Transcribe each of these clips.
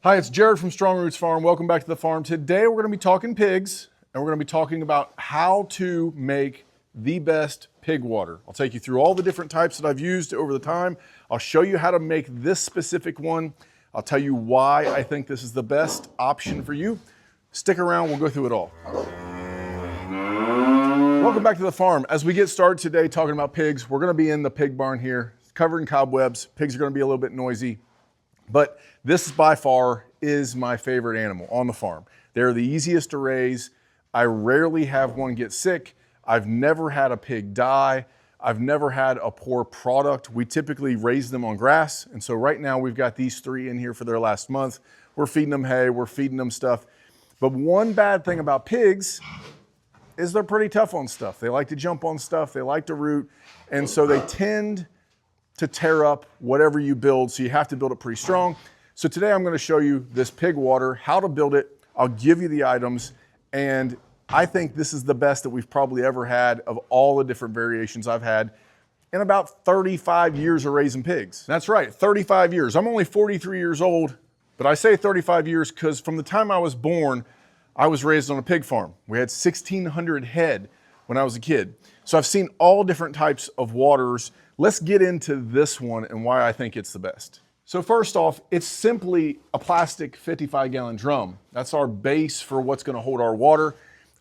Hi, it's Jared from Strongroots Farm. Welcome back to the farm. Today we're going to be talking pigs, and we're going to be talking about how to make the best pig water. I'll take you through all the different types that I've used over the time. I'll show you how to make this specific one. I'll tell you why I think this is the best option for you. Stick around, we'll go through it all. Welcome back to the farm. As we get started today talking about pigs, we're going to be in the pig barn here. It's covered in cobwebs. Pigs are going to be a little bit noisy. But this by far is my favorite animal on the farm. They're the easiest to raise. I rarely have one get sick. I've never had a pig die. I've never had a poor product. We typically raise them on grass. And so right now we've got these three in here for their last month. We're feeding them hay, we're feeding them stuff. But one bad thing about pigs is they're pretty tough on stuff. They like to jump on stuff, they like to root. And so they tend to tear up whatever you build, so you have to build it pretty strong. So today I'm going to show you this pig water, how to build it. I'll give you the items, and I think this is the best that we've probably ever had of all the different variations I've had in about 35 years of raising pigs. That's right, 35 years. I'm only 43 years old, but I say 35 years because from the time I was born, I was raised on a pig farm. We had 1,600 head when I was a kid. So I've seen all different types of waters. Let's get into this one and why I think it's the best. So first off, it's simply a plastic 55-gallon drum. That's our base for what's going to hold our water.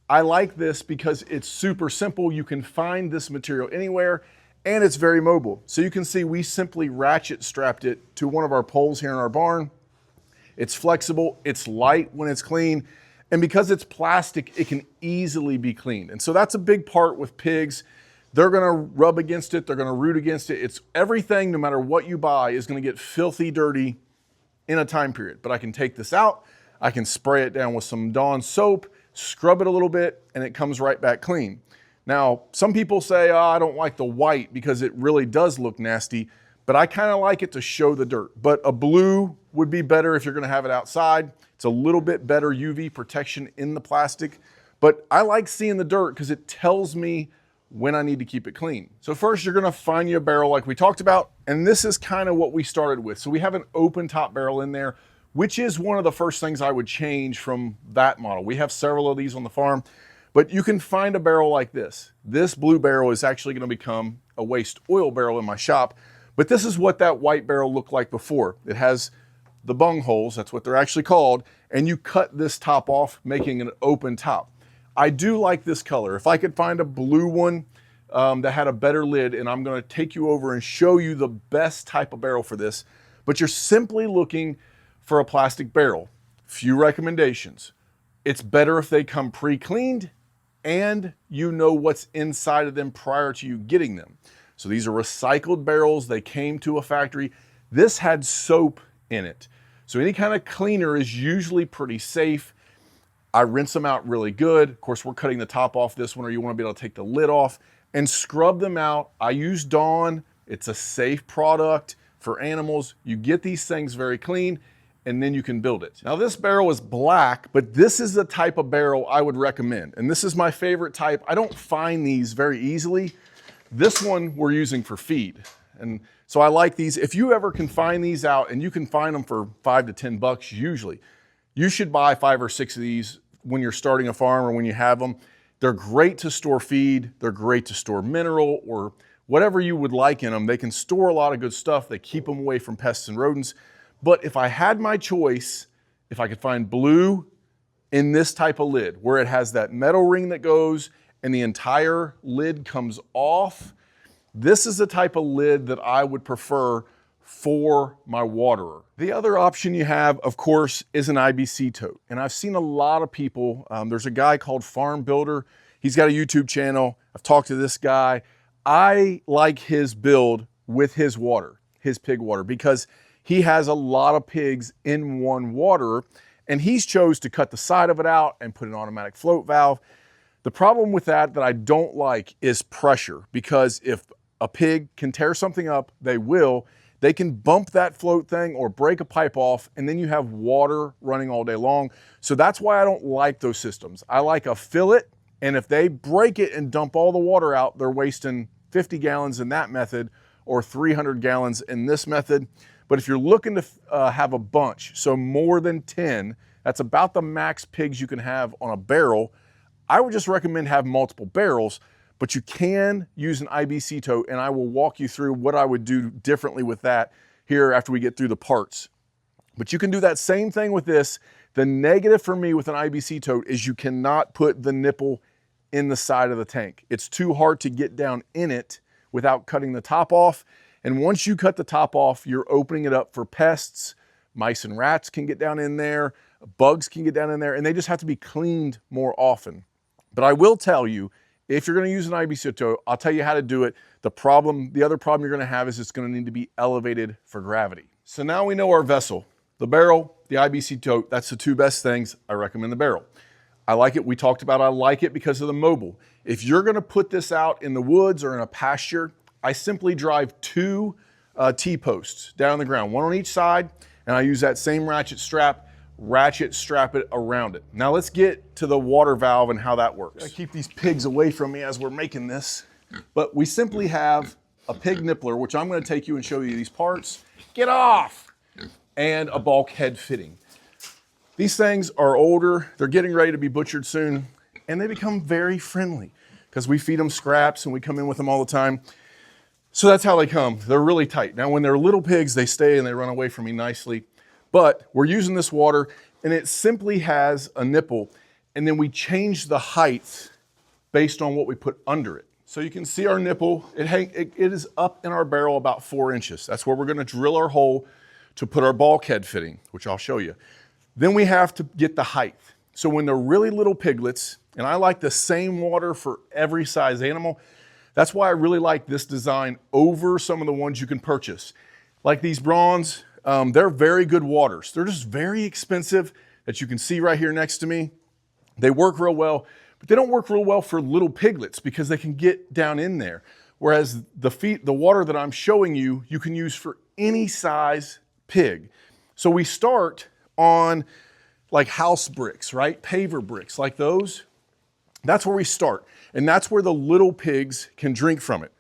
I like this because it's super simple. You can find this material anywhere, and it's very mobile. So you can see we simply ratchet strapped it to one of our poles here in our barn. It's flexible, it's light when it's clean, and because it's plastic, it can easily be cleaned. And so that's a big part with pigs. They're gonna rub against it, they're gonna root against it. It's everything, no matter what you buy, is gonna get filthy dirty in a time period. But I can take this out, I can spray it down with some Dawn soap, scrub it a little bit, and it comes right back clean. Now, some people say, oh, I don't like the white because it really does look nasty, but I kinda like it to show the dirt. But a blue would be better if you're gonna have it outside. It's a little bit better UV protection in the plastic, but I like seeing the dirt because it tells me when I need to keep it clean. So first you're gonna find you a barrel like we talked about, and this is kind of what we started with. So we have an open top barrel in there, which is one of the first things I would change from that model. We have several of these on the farm, but you can find a barrel like this. This blue barrel is actually gonna become a waste oil barrel in my shop, but this is what that white barrel looked like before. It has the bung holes, that's what they're actually called, and you cut this top off, making an open top. I do like this color. If I could find a blue one that had a better lid, and I'm gonna take you over and show you the best type of barrel for this, but you're simply looking for a plastic barrel. Few recommendations. It's better if they come pre-cleaned and you know what's inside of them prior to you getting them. So these are recycled barrels. They came to a factory. This had soap in it. So any kind of cleaner is usually pretty safe. I rinse them out really good. Of course, we're cutting the top off this one, or you want to be able to take the lid off and scrub them out. I use Dawn. It's a safe product for animals. You get these things very clean, and then you can build it. Now this barrel is black, but this is the type of barrel I would recommend. And this is my favorite type. I don't find these very easily. This one we're using for feed. And so I like these. If you ever can find these out, and you can find them for $5 to $10 usually, you should buy 5 or 6 of these when you're starting a farm or when you have them. They're great to store feed. They're great to store mineral or whatever you would like in them. They can store a lot of good stuff. They keep them away from pests and rodents. But if I had my choice, if I could find blue in this type of lid where it has that metal ring that goes and the entire lid comes off, this is the type of lid that I would prefer for my waterer. The other option you have, of course, is an IBC tote. And I've seen a lot of people, there's a guy called Farm Builder. He's got a YouTube channel. I've talked to this guy. I like his build with his water, his pig water, because he has a lot of pigs in one waterer, and he's chose to cut the side of it out and put an automatic float valve. The problem with that I don't like is pressure, because if a pig can tear something up, they will. They can bump that float thing or break a pipe off, and then you have water running all day long. So that's why I don't like those systems. I like a fillet, and if they break it and dump all the water out, they're wasting 50 gallons in that method or 300 gallons in this method. But if you're looking to have a bunch, so more than 10, that's about the max pigs you can have on a barrel. I would just recommend have multiple barrels, but you can use an IBC tote, and I will walk you through what I would do differently with that here after we get through the parts. But you can do that same thing with this. The negative for me with an IBC tote is you cannot put the nipple in the side of the tank. It's too hard to get down in it without cutting the top off. And once you cut the top off, you're opening it up for pests. Mice and rats can get down in there, bugs can get down in there, and they just have to be cleaned more often. But I will tell you, if you're gonna use an IBC tote, I'll tell you how to do it. The other problem you're gonna have is it's gonna need to be elevated for gravity. So now we know our vessel. The barrel, the IBC tote, that's the two best things. I recommend the barrel. I like it, we talked about I like it because of the mobile. If you're gonna put this out in the woods or in a pasture, I simply drive two T-posts down on the ground, one on each side, and I use that same ratchet strap it around it. Now let's get to the water valve and how that works. I keep these pigs away from me as we're making this, but we simply have a pig nippler, which I'm gonna take you and show you these parts. Get off! And a bulkhead fitting. These things are older, they're getting ready to be butchered soon, and they become very friendly because we feed them scraps and we come in with them all the time. So that's how they come. They're really tight. Now when they're little pigs, they stay and they run away from me nicely. But we're using this water and it simply has a nipple, and then we change the height based on what we put under it. So you can see our nipple, it is up in our barrel about 4 inches. That's where we're gonna drill our hole to put our bulkhead fitting, which I'll show you. Then we have to get the height. So when they're really little piglets, and I like the same water for every size animal, that's why I really like this design over some of the ones you can purchase. Like these bronze, they're very good waters. They're just very expensive, that you can see right here next to me. They work real well, but they don't work real well for little piglets because they can get down in there. Whereas the water that I'm showing you, you can use for any size pig. So we start on like house bricks, right? Paver bricks like those. That's where we start. And that's where the little pigs can drink from it.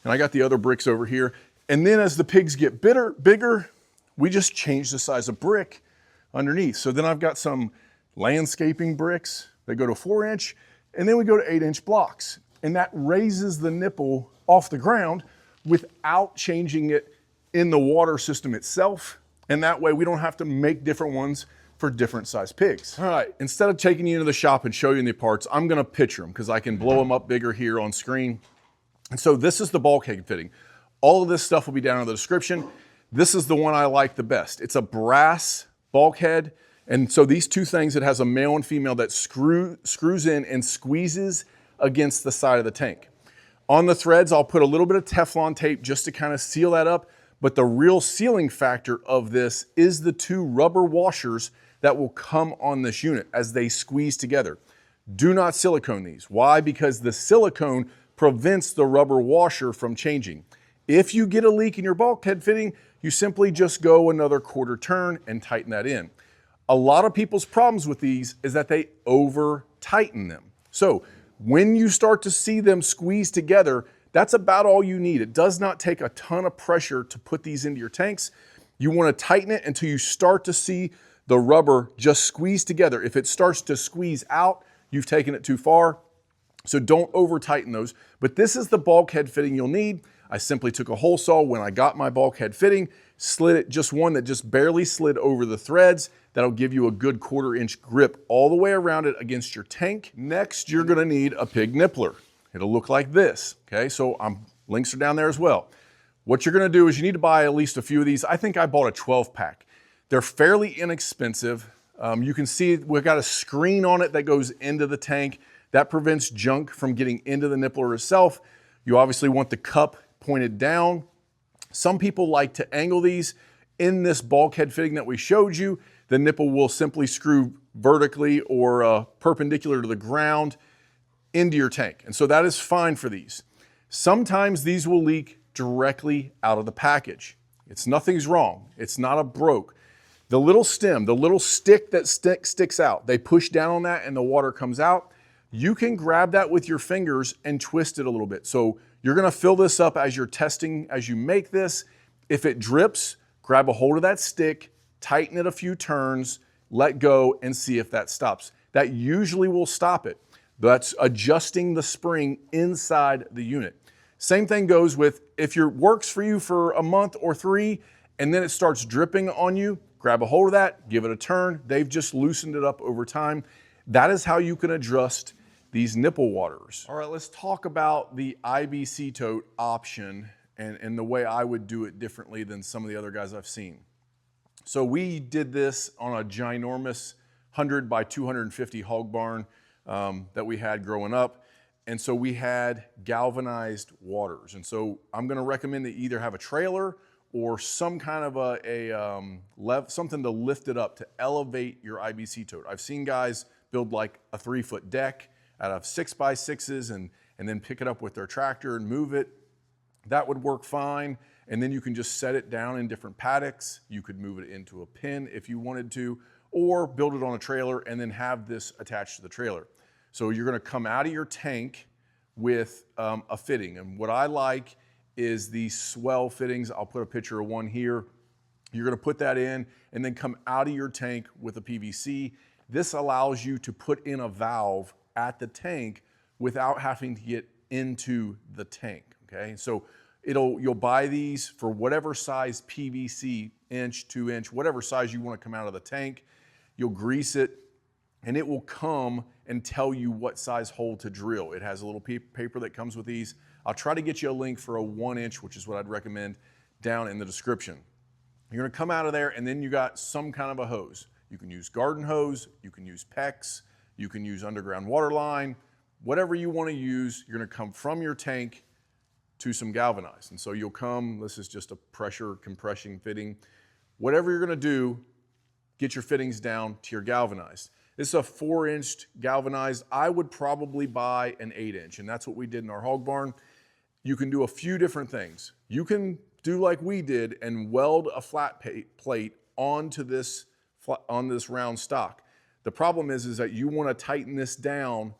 And I got the other bricks over here. And then as the pigs get bigger, we just change the size of brick underneath. So then I've got some landscaping bricks that go to 4-inch, and then we go to 8-inch blocks. And that raises the nipple off the ground without changing it in the water system itself. And that way we don't have to make different ones for different size pigs. All right, instead of taking you into the shop and show you the parts, I'm gonna picture them because I can blow them up bigger here on screen. And so this is the bulkhead fitting. All of this stuff will be down in the description. This is the one I like the best. It's a brass bulkhead. And so these two things, it has a male and female that screws in and squeezes against the side of the tank. On the threads, I'll put a little bit of Teflon tape just to kind of seal that up. But the real sealing factor of this is the two rubber washers that will come on this unit as they squeeze together. Do not silicone these. Why? Because the silicone prevents the rubber washer from changing. If you get a leak in your bulkhead fitting, you simply just go another quarter turn and tighten that in. A lot of people's problems with these is that they over tighten them. So when you start to see them squeeze together, that's about all you need. It does not take a ton of pressure to put these into your tanks. You want to tighten it until you start to see the rubber just squeeze together. If it starts to squeeze out, you've taken it too far. So don't over tighten those. But this is the bulkhead fitting you'll need. I simply took a hole saw when I got my bulkhead fitting, slid it, just one that just barely slid over the threads. That'll give you a good 1/4-inch grip all the way around it against your tank. Next, you're gonna need a pig nippler. It'll look like this, okay? So links are down there as well. What you're gonna do is you need to buy at least a few of these. I think I bought a 12-pack. They're fairly inexpensive. You can see we've got a screen on it that goes into the tank. That prevents junk from getting into the nippler itself. You obviously want the cup pointed down. Some people like to angle these. In this bulkhead fitting that we showed you, the nipple will simply screw vertically or perpendicular to the ground into your tank. And so that is fine for these. Sometimes these will leak directly out of the package. Nothing's wrong. It's not a broke. The little stem, the little stick that sticks out, they push down on that and the water comes out. You can grab that with your fingers and twist it a little bit. So you're gonna fill this up as you're testing, as you make this. If it drips, grab a hold of that stick, tighten it a few turns, let go, and see if that stops. That usually will stop it. That's adjusting the spring inside the unit. Same thing goes with if it works for you for a month or 3, and then it starts dripping on you, grab a hold of that, give it a turn. They've just loosened it up over time. That is how you can adjust these nipple waters. All right, let's talk about the IBC tote option and the way I would do it differently than some of the other guys I've seen. So we did this on a ginormous 100 by 250 hog barn that we had growing up. And so we had galvanized waters. And so I'm gonna recommend that you either have a trailer or some kind of something to lift it up to elevate your IBC tote. I've seen guys build like a 3-foot deck out of 6x6s and then pick it up with their tractor and move it. That would work fine. And then you can just set it down in different paddocks. You could move it into a pin if you wanted to, or build it on a trailer and then have this attached to the trailer. So you're gonna come out of your tank with a fitting. And what I like is these swell fittings. I'll put a picture of one here. You're gonna put that in and then come out of your tank with a PVC. This allows you to put in a valve at the tank without having to get into the tank, okay? So you'll buy these for whatever size PVC, inch, 2 inch, whatever size you wanna come out of the tank. You'll grease it and it will come and tell you what size hole to drill. It has a little paper that comes with these. I'll try to get you a link for a 1 inch, which is what I'd recommend, down in the description. You're gonna come out of there and then you got some kind of a hose. You can use garden hose, you can use PEX, you can use underground water line, whatever you wanna use, you're gonna come from your tank to some galvanized. And so you'll come, this is just a pressure compression fitting. Whatever you're gonna do, get your fittings down to your galvanized. This is a 4-inch galvanized. I would probably buy an 8-inch, and that's what we did in our hog barn. You can do a few different things. You can do like we did and weld a flat plate onto this, on this round stock. The problem is that you wanna tighten this down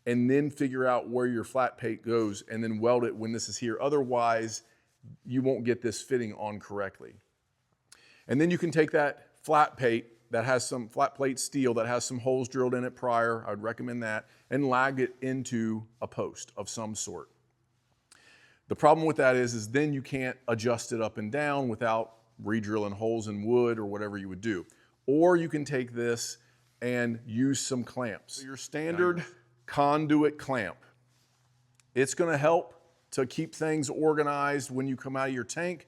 and then figure out where your flat plate goes and then weld it when this is here. Otherwise, you won't get this fitting on correctly. And then you can take that flat plate that has some flat plate steel that has some holes drilled in it prior, I would recommend that, and lag it into a post of some sort. The problem with that is then you can't adjust it up and down without re-drilling holes in wood or whatever you would do. Or you can take this and use some clamps. Your standard conduit clamp. It's gonna help to keep things organized when you come out of your tank,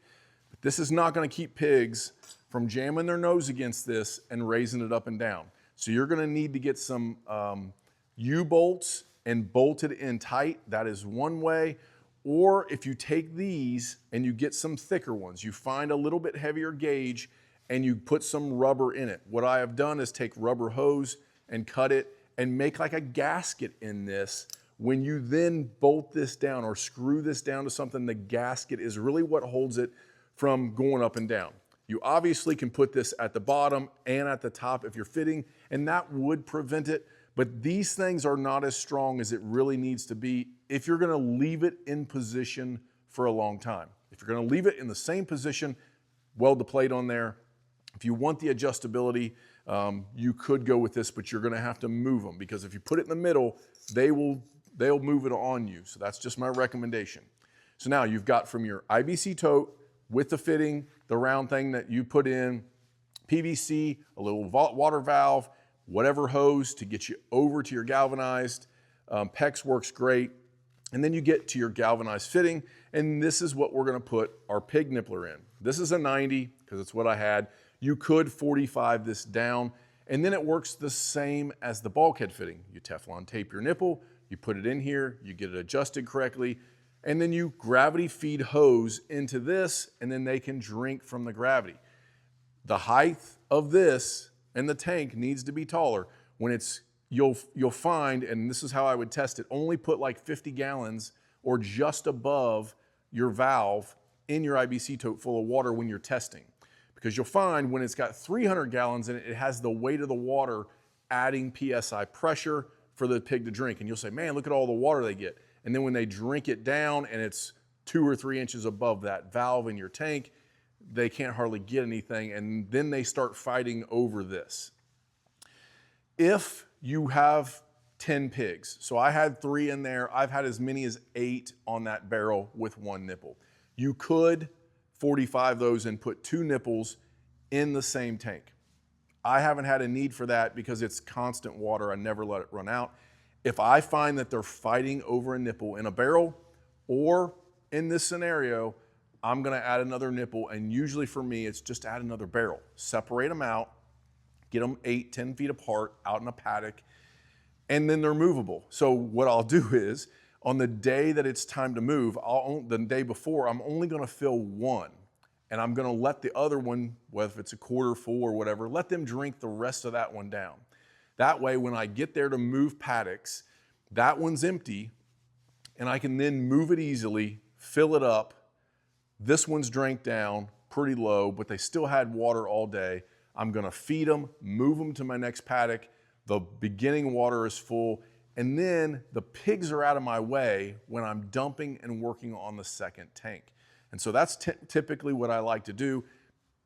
but this is not gonna keep pigs from jamming their nose against this and raising it up and down. So you're gonna need to get some U-bolts and bolt it in tight. That is one way. Or if you take these and you get some thicker ones, you find a little bit heavier gauge and you put some rubber in it. What I have done is take rubber hose and cut it and make like a gasket in this. When you then bolt this down or screw this down to something, the gasket is really what holds it from going up and down. You obviously can put this at the bottom and at the top if you're fitting, and that would prevent it, but these things are not as strong as it really needs to be if you're gonna leave it in position for a long time. If you're gonna leave it in the same position, weld the plate on there. If you want the adjustability, you could go with this, but you're gonna have to move them because if you put it in the middle, they'll move it on you. So that's just my recommendation. So now you've got from your IBC tote with the fitting, the round thing that you put in, PVC, a little water valve, whatever hose to get you over to your galvanized. PEX works great. And then you get to your galvanized fitting, and this is what we're gonna put our pig nippler in. This is a 90, because it's what I had. You could 45 this down, and then it works the same as the bulkhead fitting. You Teflon tape your nipple, you put it in here, you get it adjusted correctly, and then you gravity feed hose into this, and then they can drink from the gravity. The height of this and the tank needs to be taller. When it's, you'll find, and this is how I would test it, only put like 50 gallons or just above your valve in your IBC tote full of water when you're testing. Because you'll find when it's got 300 gallons in it, it has the weight of the water adding PSI pressure for the pig to drink. And you'll say, man, look at all the water they get. And then when they drink it down and it's 2 or 3 inches above that valve in your tank, they can't hardly get anything, and then they start fighting over this. If you have 10 pigs, so I had 3 in there, I've had as many as 8 on that barrel with 1 nipple. You could 45 those and put 2 nipples in the same tank. I haven't had a need for that because it's constant water. I never let it run out. If I find that they're fighting over a nipple in a barrel, or in this scenario, I'm gonna add another nipple, and usually for me, it's just add another barrel. Separate them out, get them 8, 10 feet apart out in a paddock, and then they're movable. So what I'll do is, on the day that it's time to move, the day before, I'm only gonna fill 1, and I'm gonna let the other one, whether it's a quarter full or whatever, let them drink the rest of that one down. That way, when I get there to move paddocks, that one's empty, and I can then move it easily, fill it up. This one's drank down pretty low, but they still had water all day. I'm gonna feed them, move them to my next paddock. The beginning water is full, and then the pigs are out of my way when I'm dumping and working on the second tank. And so that's typically what I like to do.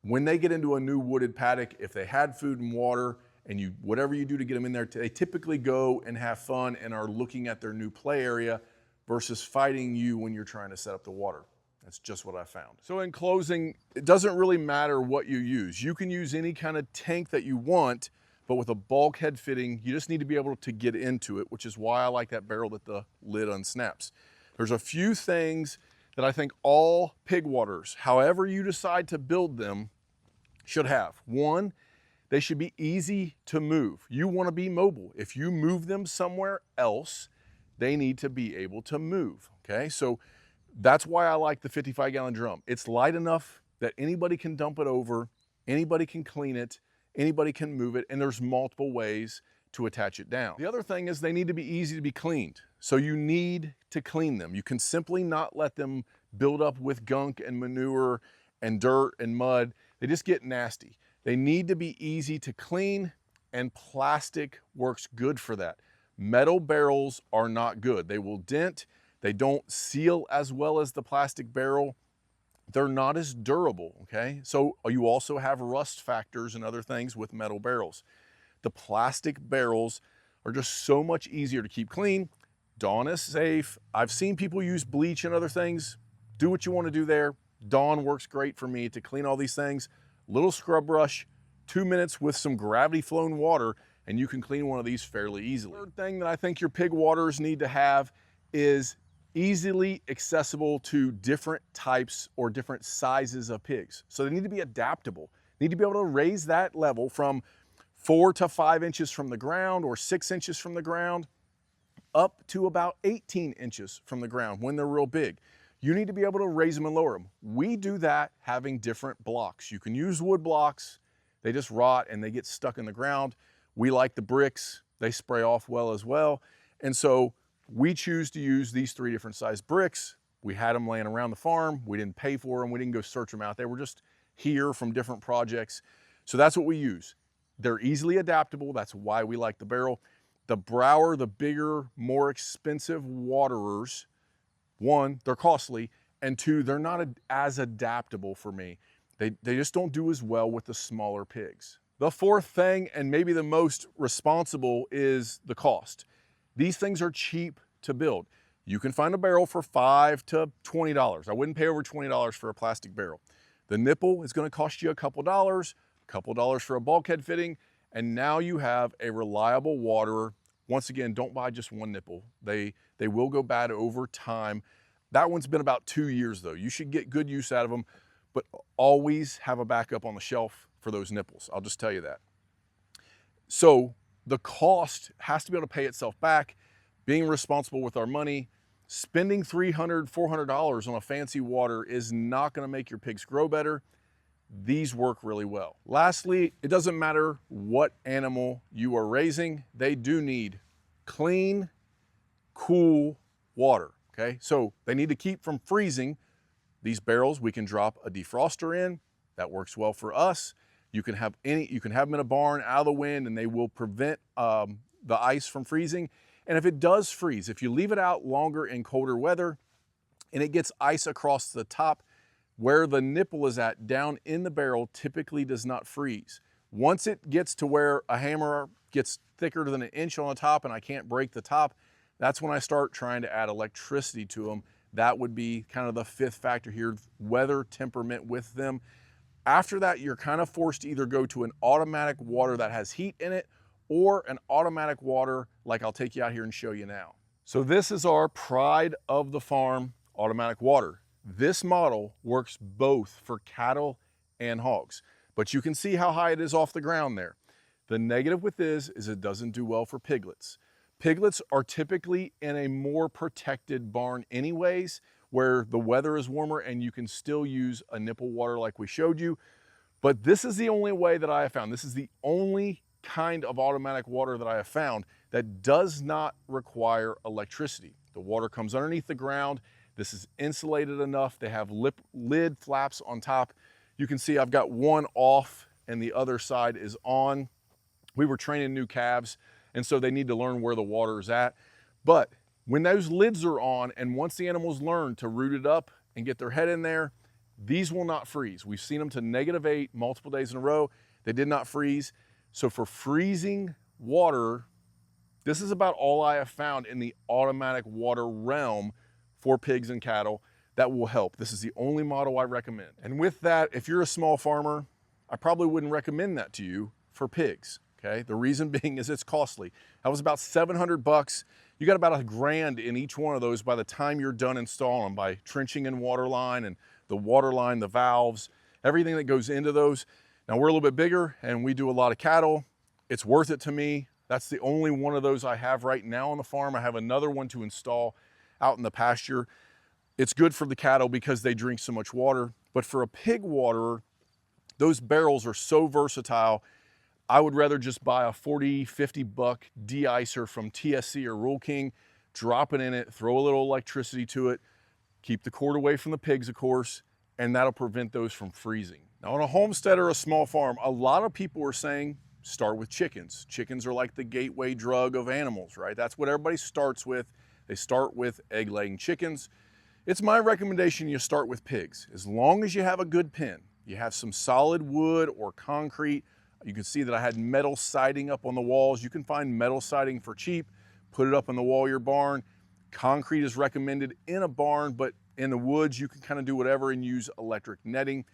When they get into a new wooded paddock, if they had food and water, and whatever you do to get them in there, they typically go and have fun and are looking at their new play area versus fighting you when you're trying to set up the water. That's just what I found. So in closing, it doesn't really matter what you use. You can use any kind of tank that you want, but with a bulkhead fitting, you just need to be able to get into it, which is why I like that barrel that the lid unsnaps. There's a few things that I think all pig waters, however you decide to build them, should have. One, they should be easy to move. You want to be mobile. If you move them somewhere else, they need to be able to move, okay? So that's why I like the 55-gallon drum. It's light enough that anybody can dump it over, anybody can clean it, anybody can move it, and there's multiple ways to attach it down. The other thing is they need to be easy to be cleaned. So you need to clean them. You can simply not let them build up with gunk and manure and dirt and mud. They just get nasty. They need to be easy to clean, and plastic works good for that. Metal barrels are not good. They will dent. They don't seal as well as the plastic barrel. They're not as durable, okay? So you also have rust factors and other things with metal barrels. The plastic barrels are just so much easier to keep clean. Dawn is safe. I've seen people use bleach and other things. Do what you want to do there. Dawn works great for me to clean all these things. Little scrub brush, 2 minutes with some gravity flown water, and you can clean one of these fairly easily. Third thing that I think your pig waters need to have is easily accessible to different types or different sizes of pigs. So they need to be adaptable. Need to be able to raise that level from 4 to 5 inches from the ground or 6 inches from the ground up to about 18 inches from the ground when they're real big. You need to be able to raise them and lower them. We do that having different blocks. You can use wood blocks. They just rot and they get stuck in the ground. We like the bricks. They spray off well as well. And so we choose to use these 3 different size bricks. We had them laying around the farm. We didn't pay for them. We didn't go search them out. They were just here from different projects. So that's what we use. They're easily adaptable. That's why we like the barrel. The Brower, the bigger, more expensive waterers, 1, they're costly, and 2, they're not as adaptable for me. They just don't do as well with the smaller pigs. The fourth thing, and maybe the most responsible, is the cost. These things are cheap to build. You can find a barrel for $5 to $20. I wouldn't pay over $20 for a plastic barrel. The nipple is gonna cost you a couple dollars for a bulkhead fitting, and now you have a reliable waterer. Once again, don't buy just 1 nipple. They will go bad over time. That one's been about 2 years though. You should get good use out of them, but always have a backup on the shelf for those nipples. I'll just tell you that. So the cost has to be able to pay itself back. Being responsible with our money, spending $300, $400 on a fancy water is not gonna make your pigs grow better. These work really well. Lastly, it doesn't matter what animal you are raising, they do need clean, cool water, okay? So they need to keep from freezing. These barrels, we can drop a defroster in. That works well for us. You can have them in a barn out of the wind, and they will prevent the ice from freezing. And if it does freeze, if you leave it out longer in colder weather and it gets ice across the top, where the nipple is at down in the barrel typically does not freeze. Once it gets to where a hammer gets thicker than an inch on the top and I can't break the top, that's when I start trying to add electricity to them. That would be kind of the fifth factor here, weather temperament with them. After that, you're kind of forced to either go to an automatic water that has heat in it or an automatic water like I'll take you out here and show you now. So this is our pride of the farm automatic water. This model works both for cattle and hogs, but you can see how high it is off the ground there. The negative with this is it doesn't do well for piglets. Piglets are typically in a more protected barn anyways, where the weather is warmer and you can still use a nipple water like we showed you. But this is the only way that I have found. This is the only kind of automatic water that I have found that does not require electricity. The water comes underneath the ground. This is insulated enough. They have lid flaps on top. You can see I've got one off and the other side is on. We were training new calves, and so they need to learn where the water is at. But when those lids are on, and once the animals learn to root it up and get their head in there, these will not freeze. We've seen them to -8 multiple days in a row. They did not freeze. So for freezing water, this is about all I have found in the automatic water realm for pigs and cattle that will help. This is the only model I recommend. And with that, if you're a small farmer, I probably wouldn't recommend that to you for pigs. Okay, the reason being is it's costly. That was about 700 bucks. You got about $1,000 in each one of those by the time you're done installing them, by trenching and water line and the water line, the valves, everything that goes into those. Now we're a little bit bigger and we do a lot of cattle. It's worth it to me. That's the only one of those I have right now on the farm. I have another one to install out in the pasture. It's good for the cattle because they drink so much water, but for a pig waterer, those barrels are so versatile. I would rather just buy a 40, 50 buck de-icer from TSC or Rural King, drop it in it, throw a little electricity to it, keep the cord away from the pigs, of course, and that'll prevent those from freezing. Now on a homestead or a small farm, a lot of people are saying, start with chickens. Chickens are like the gateway drug of animals, right? That's what everybody starts with. They start with egg-laying chickens. It's my recommendation you start with pigs. As long as you have a good pen, you have some solid wood or concrete. You can see that I had metal siding up on the walls. You can find metal siding for cheap, put it up on the wall of your barn. Concrete is recommended in a barn, but in the woods, you can kind of do whatever and use electric netting.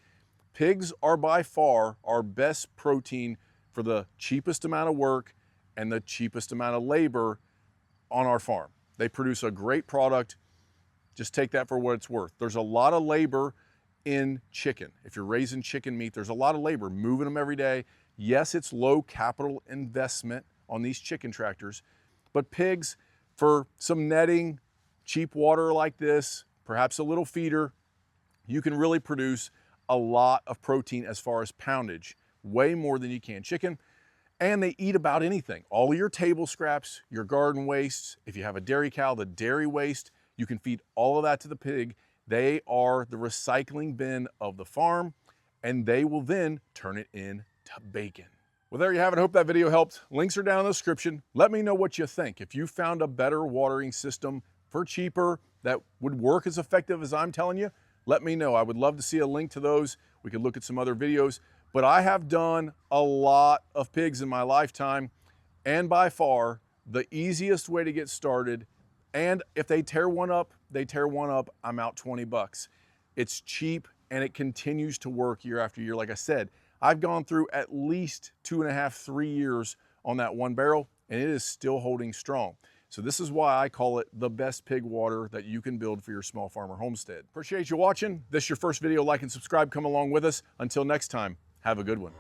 Pigs are by far our best protein for the cheapest amount of work and the cheapest amount of labor on our farm. They produce a great product. Just take that for what it's worth. There's a lot of labor in chicken. If you're raising chicken meat, there's a lot of labor moving them every day. Yes, it's low capital investment on these chicken tractors, but pigs, for some netting, cheap water like this, perhaps a little feeder, you can really produce a lot of protein as far as poundage, way more than you can chicken. And they eat about anything. All of your table scraps, your garden wastes, if you have a dairy cow, the dairy waste, you can feed all of that to the pig. They are the recycling bin of the farm, and they will then turn it into bacon. Well, there you have it. I hope that video helped. Links are down in the description. Let me know what you think. If you found a better watering system for cheaper that would work as effective as I'm telling you, let me know. I would love to see a link to those. We could look at some other videos. But I have done a lot of pigs in my lifetime, and by far the easiest way to get started, and if they tear one up, they tear one up, I'm out 20 bucks. It's cheap and it continues to work year after year. Like I said, I've gone through at least 2.5, 3 years on that one barrel, and it is still holding strong. So this is why I call it the best pig water that you can build for your small farmer homestead. Appreciate you watching. This is your first video. Like and subscribe. Come along with us. Until next time, have a good one.